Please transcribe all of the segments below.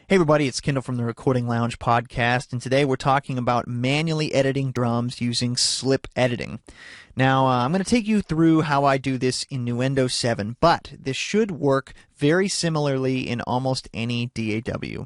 Hey everybody, it's Kendall from the Recording Lounge podcast, and today we're talking about manually editing drums using slip editing. Now, I'm going to take you through how I do this in Nuendo 7, but this should work very similarly in almost any DAW.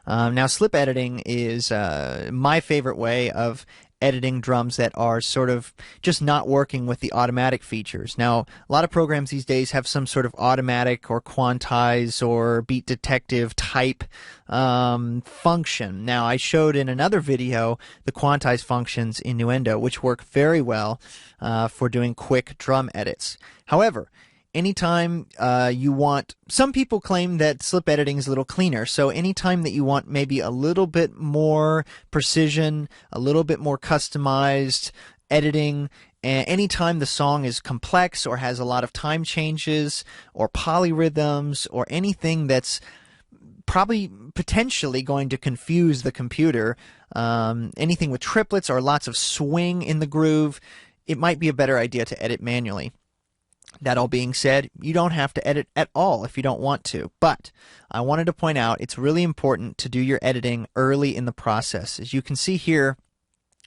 Now, slip editing is my favorite way of editing drums that are sort of just not working with the automatic features. Now, a lot of programs these days have some sort of automatic or quantize or beat detective type function. Now, I showed in another video the quantize functions in Nuendo, which work very well for doing quick drum edits. However, anytime you want, some people claim that slip editing is a little cleaner, so anytime that you want maybe a little bit more precision, a little bit more customized editing, and anytime the song is complex or has a lot of time changes or polyrhythms or anything that's probably potentially going to confuse the computer, anything with triplets or lots of swing in the groove, it might be a better idea to edit manually. That all being said, you don't have to edit at all if you don't want to, but I wanted to point out it's really important to do your editing early in the process. As you can see here,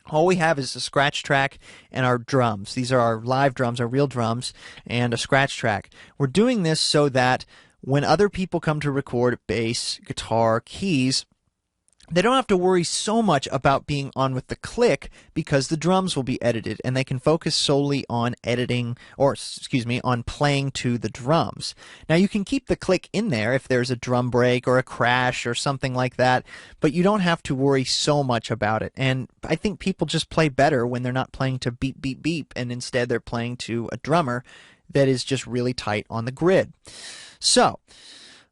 all we have is a scratch track and our drums. These are our live drums, our real drums, and a scratch track. We're doing this so that when other people come to record bass, guitar, keys, they don't have to worry so much about being on with the click because the drums will be edited and they can focus solely on editing, or excuse me, on playing to the drums. Now you can keep the click in there if there's a drum break or a crash or something like that, but you don't have to worry so much about it. And I think people just play better when they're not playing to beep, beep, beep, and instead they're playing to a drummer that is just really tight on the grid. So,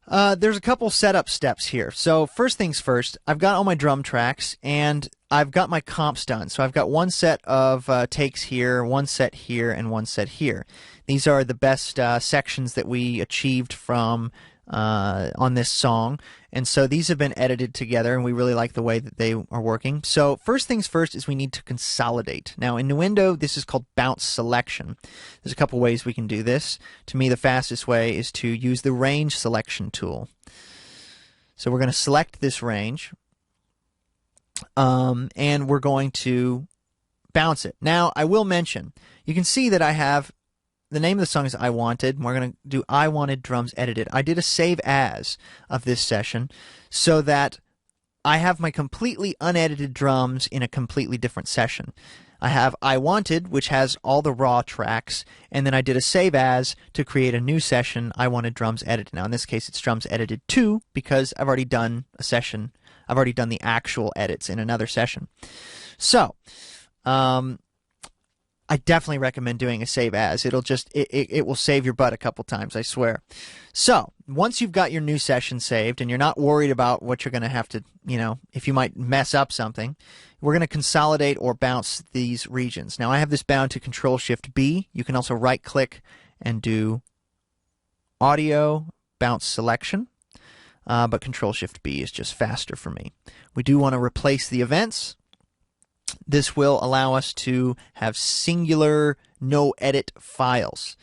there's a couple setup steps here. So first things first, I've got all my drum tracks and I've got my comps done. So I've got one set of takes here, one set here, and one set here. These are the best sections that we achieved from on this song, and so these have been edited together and we really like the way that they are working. So first things first is we need to consolidate. Now in Nuendo this is called bounce selection. There's a couple ways we can do this. To me the fastest way is to use the range selection tool. So we're going to select this range and we're going to bounce it. Now I will mention, you can see that I have the name of the song is I Wanted, and we're going to do I Wanted Drums Edited. I did a save as of this session so that I have my completely unedited drums in a completely different session. I have I Wanted, which has all the raw tracks, and then I did a save as to create a new session, I Wanted Drums Edited. Now in this case it's Drums Edited 2 because I've already done a session. I've already done the actual edits in another session. So, I definitely recommend doing a save as. It'll just, it will save your butt a couple times, I swear. So, once you've got your new session saved and you're not worried about what you're going to have to, if you might mess up something, we're going to consolidate or bounce these regions. Now, I have this bound to Control-Shift-B. You can also right-click and do Audio, Bounce Selection, but Control-Shift-B is just faster for me. We do want to replace the events. This will allow us to have singular no-edit files.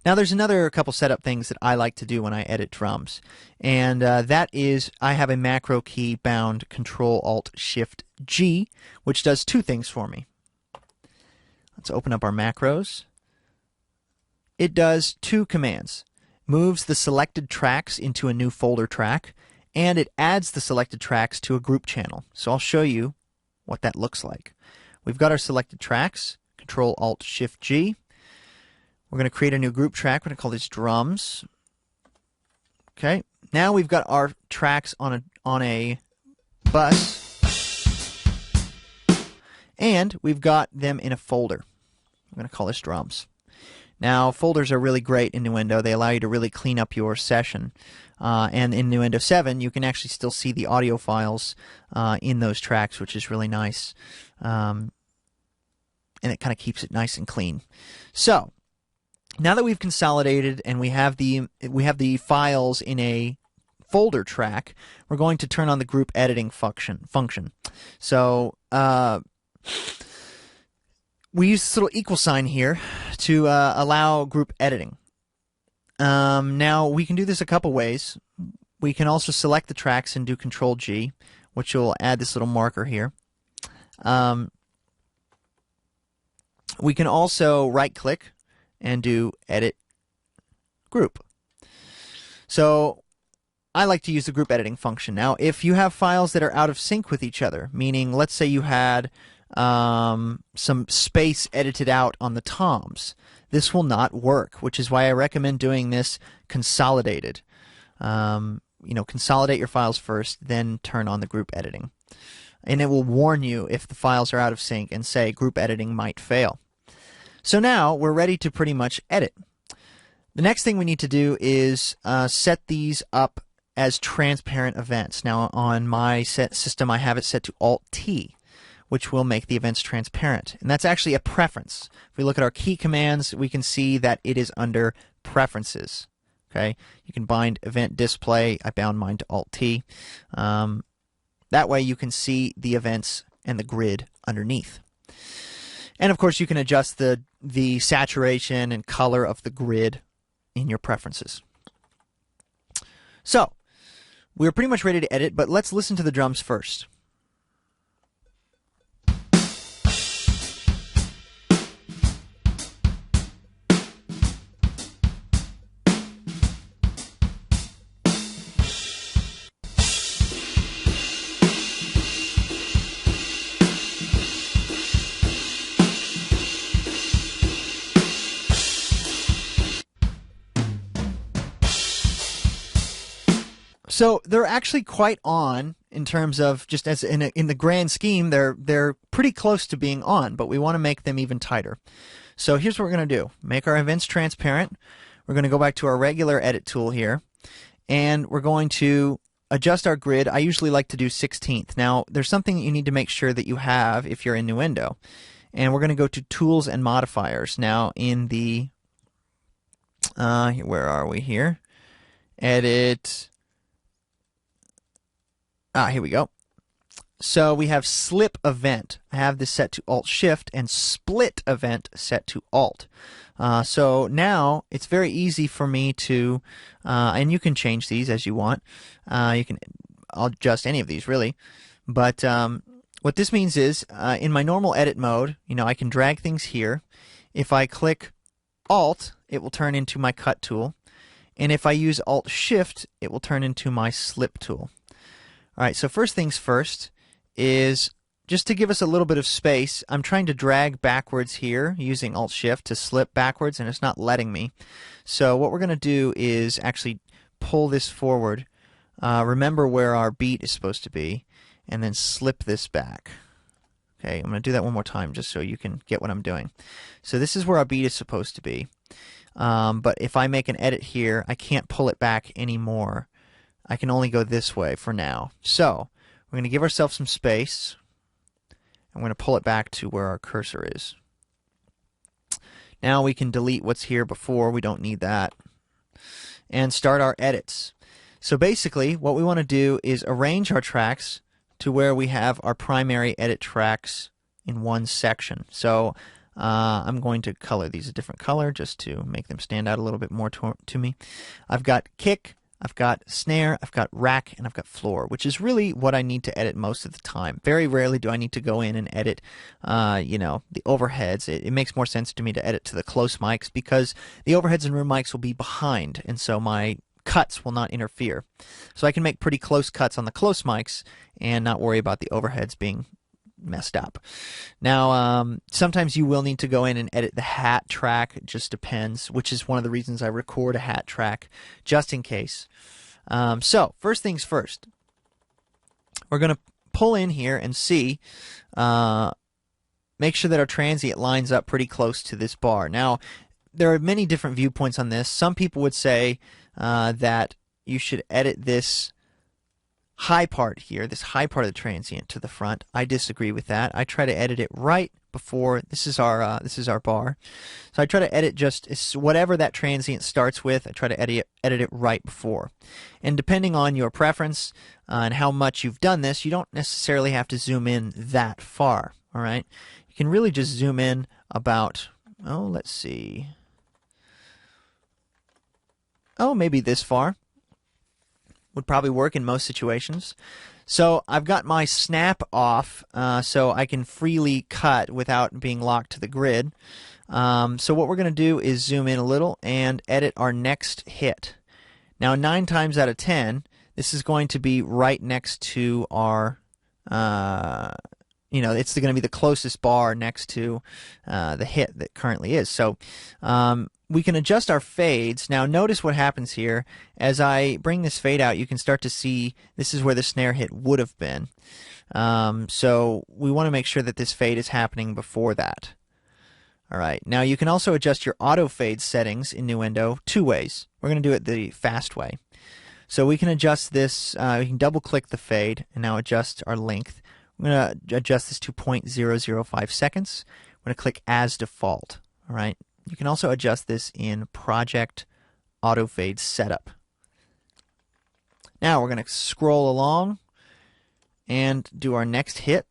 Now there's another couple setup things that I like to do when I edit drums, and that is I have a macro key bound Control-Alt-Shift-G, which does two things for me. Let's open up our macros. It does two commands. Moves the selected tracks into a new folder track, and it adds the selected tracks to a group channel. So I'll show you what that looks like. We've got our selected tracks, Control-Alt-Shift-G. We're going to create a new group track. We're going to call this drums. Okay. Now we've got our tracks on a bus, and we've got them in a folder. I'm going to call this drums. Now, folders are really great in Nuendo. They allow you to really clean up your session. And in Nuendo 7, you can actually still see the audio files in those tracks, which is really nice. And it kind of keeps it nice and clean. So, now that we've consolidated and we have the files in a folder track, we're going to turn on the group editing function. So, we use this little equal sign here to allow group editing. Now, we can do this a couple ways. we can also select the tracks and do Control G, which will add this little marker here. We can also right-click and do Edit Group. So I like to use the group editing function. Now, if you have files that are out of sync with each other, meaning let's say you had some space edited out on the toms, this will not work, which is why I recommend doing this consolidated. Consolidate your files first, then turn on the group editing. And it will warn you if the files are out of sync and say group editing might fail. So now we're ready to pretty much edit. The next thing we need to do is set these up as transparent events. Now on my system I have it set to Alt-T, which will make the events transparent. And that's actually a preference. If we look at our key commands, we can see that it is under Preferences. Okay, you can bind Event Display. I bound mine to Alt-T. That way you can see the events and the grid underneath. And of course you can adjust the saturation and color of the grid in your preferences. So, we're pretty much ready to edit, but let's listen to the drums first. So they're actually quite on in terms of just as in the grand scheme, they're pretty close to being on, but we want to make them even tighter. So here's what we're going to do. Make our events transparent. We're going to go back to our regular edit tool here, and we're going to adjust our grid. I usually like to do 16th. Now, there's something you need to make sure that you have if you're in Nuendo. And we're going to go to Tools and Modifiers. Now, in the, where are we here? Edit. Here we go. So we have Slip Event. I have this set to Alt-Shift, and Split Event set to Alt. So now it's very easy for me to, and you can change these as you want. You can adjust any of these really. But what this means is, in my normal edit mode, I can drag things here. If I click Alt, it will turn into my Cut tool. And if I use Alt-Shift, it will turn into my Slip tool. Alright, so first things first is just to give us a little bit of space, I'm trying to drag backwards here using Alt-Shift to slip backwards, and it's not letting me. So what we're going to do is actually pull this forward. Remember where our beat is supposed to be, and then slip this back. Okay, I'm going to do that one more time just so you can get what I'm doing. So this is where our beat is supposed to be. But if I make an edit here, I can't pull it back anymore. I can only go this way for now. So we're going to give ourselves some space. I'm going to pull it back to where our cursor is. Now we can delete what's here before. We don't need that. And start our edits. So basically what we want to do is arrange our tracks to where we have our primary edit tracks in one section. So I'm going to color these a different color just to make them stand out a little bit more to me. I've got kick, I've got snare, I've got rack, and I've got floor, which is really what I need to edit most of the time. Very rarely do I need to go in and edit, the overheads. It makes more sense to me to edit to the close mics because the overheads and room mics will be behind, and so my cuts will not interfere. So I can make pretty close cuts on the close mics and not worry about the overheads being messed up. Now, sometimes you will need to go in and edit the hat track. It just depends, which is one of the reasons I record a hat track, just in case. So, first things first. We're going to pull in here and see, make sure that our transient lines up pretty close to this bar. Now, there are many different viewpoints on this. Some people would say that you should edit this high part here, this high part of the transient to the front. I disagree with that. I try to edit it right before. This is our bar. So I try to edit just whatever that transient starts with. I try to edit it right before. And depending on your preference and how much you've done this, you don't necessarily have to zoom in that far. All right, you can really just zoom in about, let's see, maybe this far. would probably work in most situations. So I've got my snap off so I can freely cut without being locked to the grid. So what we're going to do is zoom in a little and edit our next hit. Now 9 times out of 10, this is going to be right next to our, it's going to be the closest bar next to the hit that currently is. So we can adjust our fades. Now notice what happens here. As I bring this fade out, you can start to see this is where the snare hit would have been. So we want to make sure that this fade is happening before that. Alright, now you can also adjust your auto fade settings in Nuendo 2 ways. We're going to do it the fast way. So we can adjust this, we can double click the fade and now adjust our length. I'm going to adjust this to 0.005 seconds. I'm going to click as default. Alright. You can also adjust this in Project Auto Fade Setup. Now we're going to scroll along and do our next hit.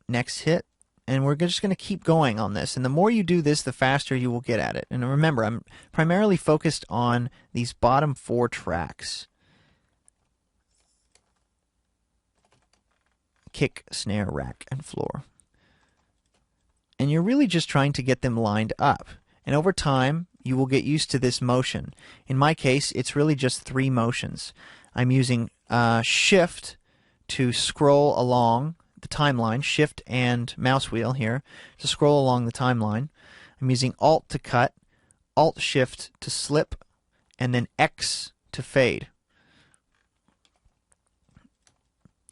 Next hit. And we're just going to keep going on this. And the more you do this, the faster you will get at it. And remember, I'm primarily focused on these bottom 4 tracks. Kick, snare, rack, and floor. And you're really just trying to get them lined up. And over time, you will get used to this motion. In my case, it's really just 3 motions. I'm using Shift to scroll along the timeline, Shift and mouse wheel here to scroll along the timeline. I'm using Alt to cut, Alt Shift to slip, and then X to fade.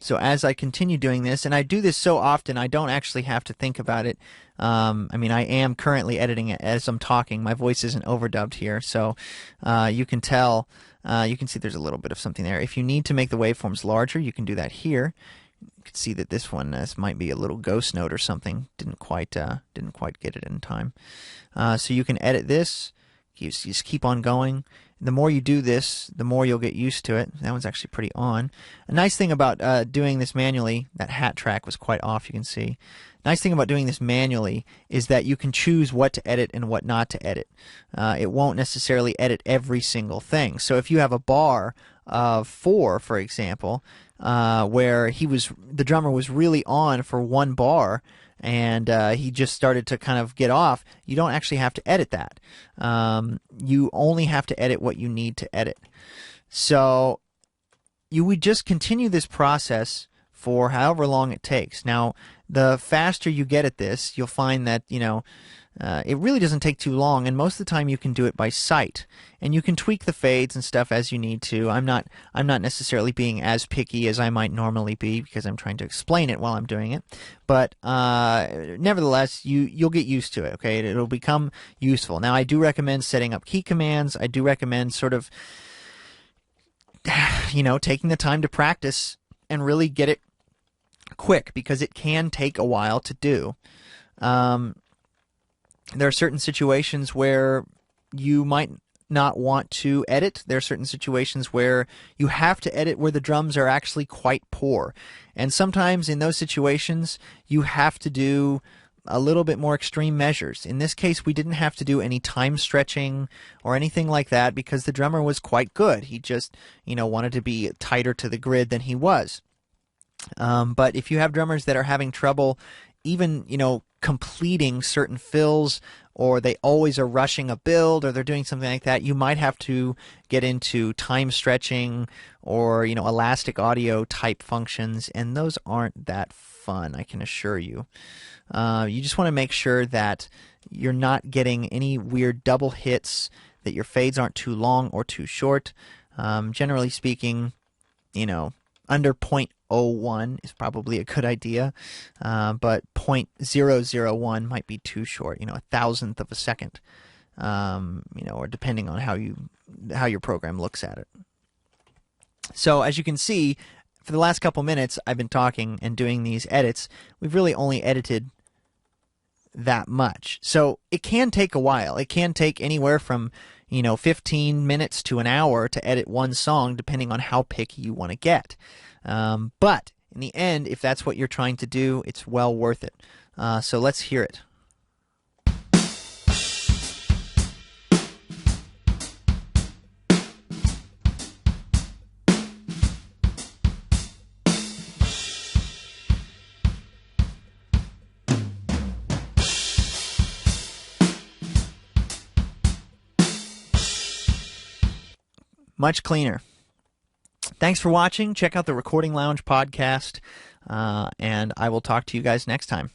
So as I continue doing this, and I do this so often I don't actually have to think about it. I mean, I am currently editing it as I'm talking. My voice isn't overdubbed here, so you can tell, you can see there's a little bit of something there. If you need to make the waveforms larger, you can do that here. You can see that this one, this might be a little ghost note or something. Didn't quite get it in time. So you can edit this. You just keep on going. The more you do this, the more you'll get used to it. That one's actually pretty on. A nice thing about doing this manually, that hat track was quite off, you can see. Nice thing about doing this manually is that you can choose what to edit and what not to edit. It won't necessarily edit every single thing. So if you have a bar of 4, for example, where the drummer was really on for 1 bar, and he just started to kind of get off, you don't actually have to edit that. You only have to edit what you need to edit. So you would just continue this process for however long it takes. Now, the faster you get at this, you'll find that, it really doesn't take too long, and most of the time you can do it by sight. And you can tweak the fades and stuff as you need to. I'm not necessarily being as picky as I might normally be because I'm trying to explain it while I'm doing it. But nevertheless, you'll get used to it, okay? It'll become useful. Now, I do recommend setting up key commands. I do recommend sort of, taking the time to practice and really get it quick because it can take a while to do. There are certain situations where you might not want to edit. There are certain situations where you have to edit where the drums are actually quite poor. And sometimes in those situations, you have to do a little bit more extreme measures. In this case, we didn't have to do any time stretching or anything like that because the drummer was quite good. He just, wanted to be tighter to the grid than he was. But if you have drummers that are having trouble even, completing certain fills, or they always are rushing a build, or they're doing something like that, you might have to get into time stretching or, elastic audio type functions, and those aren't that fun, I can assure you. You just want to make sure that you're not getting any weird double hits, that your fades aren't too long or too short. Generally speaking, under 0.01 is probably a good idea, but 0.001 might be too short, a thousandth of a second, or depending on how your program looks at it. So as you can see, for the last couple minutes I've been talking and doing these edits. We've really only edited that much. So it can take a while. It can take anywhere from 15 minutes to an hour to edit one song, depending on how picky you want to get. But in the end, if that's what you're trying to do, it's well worth it. So let's hear it. Much cleaner. Thanks for watching. Check out the Recording Lounge podcast, and I will talk to you guys next time.